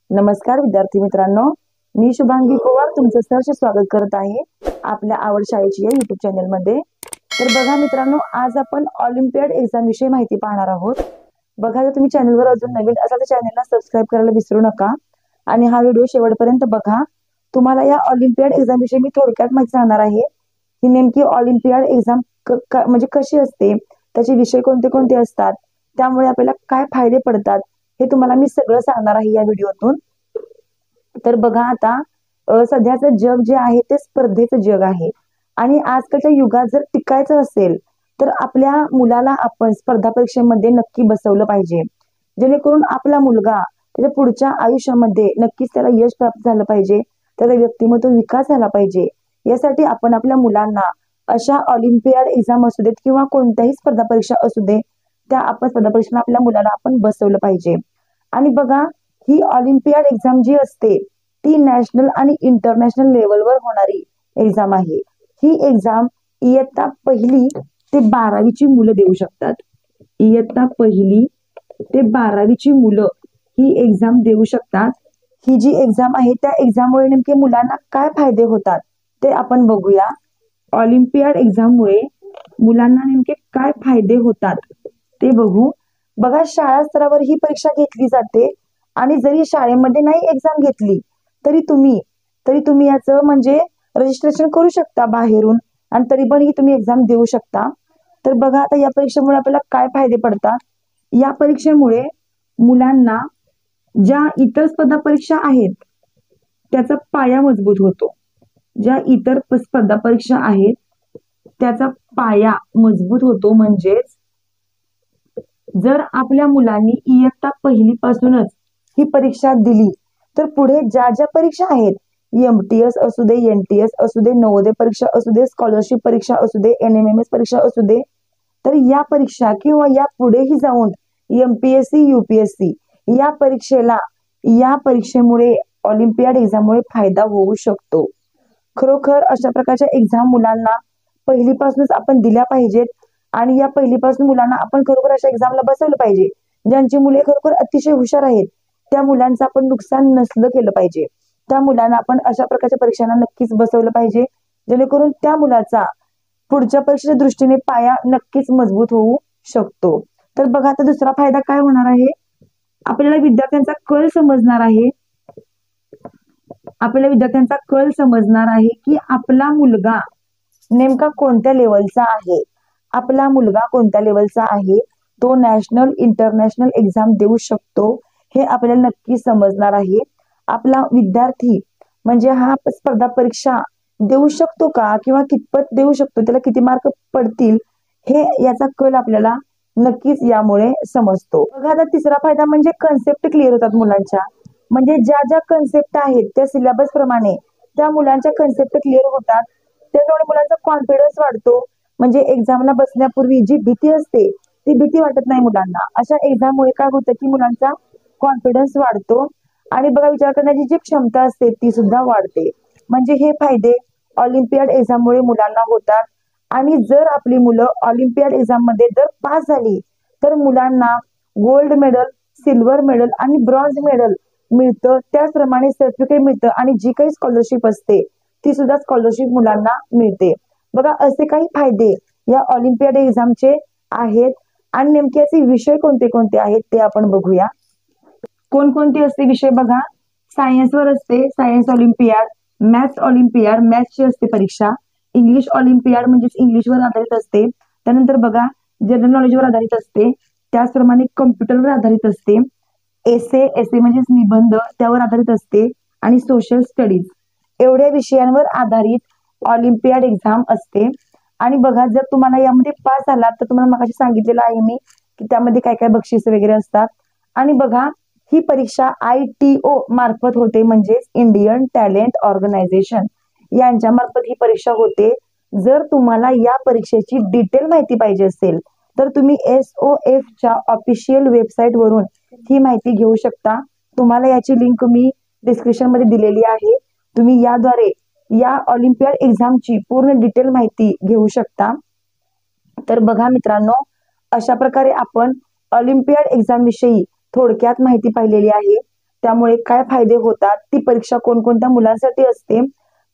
नमस्कार विद्यार्थी मित्रांनो, मी शुभांगी पवार तुमचं सहर्ष स्वागत करत आहे आपल्या आवड शाळेची या युट्यूब चॅनल मध्ये। तर बघा मित्रांनो, आज आपण ऑलिम्पियाड एक्झाम विषयी माहिती पाहणार आहोत। बघा, जर तुम्ही चॅनलवर अजून नवीन असाल तर चॅनलला सबस्क्राइब करायला विसरू नका आणि हा व्हिडिओ शेवटपर्यंत बघा। तुम्हाला या ऑलिम्पियाड एक्झाम विषयी मी थोडक्यात माहिती सांगणार आहे की नेमकी ऑलिम्पियाड एक्झाम म्हणजे कशी असते, त्याचे विषय कोणते कोणते असतात, त्यामुळे आपल्याला काय फायदे पडतात, हे तुम्हाला मी सगळं सांगणार आहे या व्हिडिओतून। तर बघा, आता सध्याचं जग जे आहे ते स्पर्धेचं जग आहे आणि आजकालच्या युगात जर टिकायचं असेल तर आपल्या मुलाला आपण स्पर्धा परीक्षेमध्ये नक्की बसवलं पाहिजे, जेणेकरून आपला मुलगा त्याच्या पुढच्या आयुष्यामध्ये नक्कीच त्याला यश प्राप्त झालं पाहिजे, त्याचा व्यक्तिमत्व विकास झाला पाहिजे। यासाठी आपण आपल्या मुलांना अशा ऑलिम्पियाड एक्झाम असू देत किंवा कोणत्याही स्पर्धा परीक्षा असू दे, त्या आपण स्पर्धा परीक्षेला आपल्या मुलाला आपण बसवलं पाहिजे। आणि बघा, ही ऑलिम्पियाड एक्झाम जी असते ती नॅशनल आणि इंटरनॅशनल लेवलवर होणारी एक्झाम आहे। ही एक्झाम इयत्ता 1ली ते 12वीची मुलं देऊ शकतात। इयत्ता 1ली ते 12वीची मुलं ही एक्झाम देऊ शकतात। ही जी एक्झाम आहे त्या एक्झाममुळे नेमके मुलांना काय फायदे होतात ते आपण बघूया। ऑलिम्पियाड एक्झाममुळे मुलांना नेमके काय फायदे होतात ते बघू। बघा, शाळा स्तरावर ही परीक्षा घेतली जाते आणि जरी शाळेमध्ये नाही एक्झाम घेतली तरी तुम्ही याचं म्हणजे रजिस्ट्रेशन करू शकता बाहेरून आणि तरी पण ही तुम्ही एक्झाम देऊ शकता। तर बघा, आता या परीक्षेमुळे आपल्याला काय फायदे पडतात। या परीक्षेमुळे मुलांना ज्या इतर स्पर्धा परीक्षा आहेत त्याचा पाया मजबूत होतो। ज्या इतर स्पर्धा परीक्षा आहेत त्याचा पाया मजबूत होतो। म्हणजेच जर आपल्या मुलांनी इयत्ता 1ली पासूनच ही परीक्षा दिली तर पुढे ज्या ज्या परीक्षा आहेत, MTS असू दे, NTS असू दे, नवोदय परीक्षा असू दे, स्कॉलरशिप परीक्षा असू दे, NMMS परीक्षा असू दे, तर या परीक्षा किंवा या पुढेही जाऊन MPSC UPSC या परीक्षेमुळे ऑलिम्पियाड एक्झाममुळे फायदा होऊ शकतो। खरोखर अशा प्रकारच्या एक्झाम मुलांना 1ली पासूनच आपण दिल्या पाहिजेत आणि या 1ली पासून मुलांना आपण खरोखर अशा एक्झामला बसवलं पाहिजे। ज्यांची मुले खरोखर अतिशय हुशार आहेत त्या मुलांचं आपण नुकसान नसलं केलं पाहिजे। त्या मुलांना आपण अशा प्रकारच्या परीक्षांना नक्कीच बसवलं पाहिजे, जेणेकरून त्या मुलाचा पुढच्या परीक्षेच्या दृष्टीने पाया नक्कीच मजबूत होऊ शकतो। तर बघा, आता दुसरा फायदा काय होणार आहे, आपल्याला विद्यार्थ्यांचा कल समजणार आहे की आपला मुलगा नेमका कोणत्या लेवलचा आहे। आपला मुलगा कोणत्या लेवलचा आहे, तो नॅशनल इंटरनॅशनल एक्झाम देऊ शकतो हे आपल्याला नक्की समजणार आहे। आपला विद्यार्थी म्हणजे हा स्पर्धा परीक्षा देऊ शकतो का किंवा कितपत देऊ शकतो, त्याला किती मार्क पडतील, हे याचा कल आपल्याला नक्कीच यामुळे समजतो। बघा, आता तिसरा फायदा म्हणजे कन्सेप्ट क्लिअर होतात मुलांच्या। म्हणजे ज्या ज्या कन्सेप्ट आहेत त्या सिलेबस प्रमाणे त्या मुलांच्या कन्सेप्ट क्लिअर होतात, त्यामुळे मुलांचा कॉन्फिडन्स वाढतो। म्हणजे एक्झामला बसण्यापूर्वी जी भीती असते ती भीती वाटत नाही मुलांना। अशा एक्झाममुळे काय होतं की मुलांचा कॉन्फिडन्स वाढतो आणि बघा, विचार करण्याची जी क्षमता असते ती सुद्धा वाढते। म्हणजे हे फायदे ऑलिम्पियाड एक्झाममुळे मुलांना होतात। आणि जर आपली मुलं ऑलिम्पियाड एक्झाम मध्ये जर पास झाली तर मुलांना गोल्ड मेडल, सिल्वर मेडल आणि ब्रॉन्झ मेडल मिळतं, त्याचप्रमाणे सर्टिफिकेट मिळतं आणि जी काही स्कॉलरशिप असते ती सुद्धा स्कॉलरशिप मुलांना मिळते। बघा, असे काही फायदे या ऑलिम्पियाड एक्झामचे आहेत आणि नेमके असे विषय कोणते कोणते आहेत ते आपण बघूया। कोणकोणते असते विषय बघा, सायन्सवर असते सायन्स ऑलिम्पियाड, मॅथ्स ऑलिम्पियाड मॅथ्सची असते परीक्षा, इंग्लिश ऑलिम्पियाड म्हणजे इंग्लिशवर आधारित असते, त्यानंतर बघा जनरल नॉलेजवर आधारित असते, त्याचप्रमाणे कम्प्युटरवर आधारित असते, एसे म्हणजे निबंध त्यावर आधारित असते आणि सोशल स्टडीज एवढ्या विषयांवर आधारित ऑलिम्पियाड एक्झाम असते। आणि बघा, जर तुम्हाला यामध्ये पास झाला तर तुम्हाला मगाशी सांगितलेलं आहे मी की त्यामध्ये काय काय बक्षीस वगैरे असतात। आणि बघा, ही परीक्षा ITO मार्फत होते, म्हणजेच इंडियन टॅलेंट ऑर्गनायझेशन यांच्या मार्फत ही परीक्षा होते। जर तुम्हाला या परीक्षेची डिटेल माहिती पाहिजे असेल तर तुम्ही SOF च्या ऑफिशियल वेबसाईट वरून ही माहिती घेऊ शकता। तुम्हाला याची लिंक मी डिस्क्रिप्शन मध्ये दिलेली आहे, तुम्ही याद्वारे या ऑलिम्पियाड एक्झामची पूर्ण डिटेल माहिती घेऊ शकता। तर बघा मित्रांनो, अशा प्रकारे आपण ऑलिम्पियाड एक्झाम विषयी थोडक्यात माहिती पाहिलेली आहे। त्यामुळे काय फायदे होतात, ती परीक्षा कोणकोणत्या मुलांसाठी असते,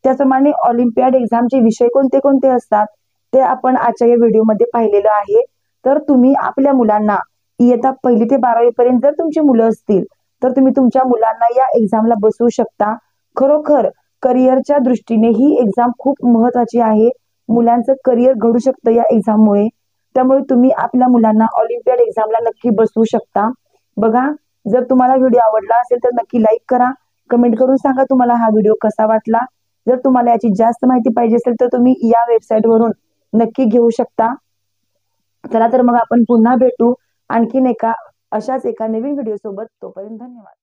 त्याचप्रमाणे ऑलिम्पियाड एक्झामचे विषय कोणते कोणते असतात ते आपण आजच्या या व्हिडिओमध्ये पाहिलेलं आहे. तर तुम्ही आपल्या मुलांना इयत्ता 1ली ते 12वी पर्यंत जर तुमची मुलं असतील तर तुम्ही तुमच्या मुलांना या एक्झामला बसवू शकता. खरोखर करिअरच्या दृष्टीने ही एक्झाम खूप महत्वाची आहे. मुलांचं करिअर घडू शकतं या एक्झाममुळे. त्यामुळे तुम्ही आपल्या मुलांना ऑलिम्पियाड एक्झामला नक्की बसवू शकता. बघा, जर तुम्हाला व्हिडिओ आवडला असेल तर नक्की लाईक करा, कमेंट करून सांगा तुम्हाला हा व्हिडिओ कसा वाटला. जर तुम्हाला याची जास्त माहिती पाहिजे असेल तर तुम्ही या वेबसाईटवरून नक्की घेऊ शकता. चला तर मग आपण पुन्हा भेटू आणखीन एका अशाच एका नवीन व्हिडिओ सोबत. तोपर्यंत धन्यवाद.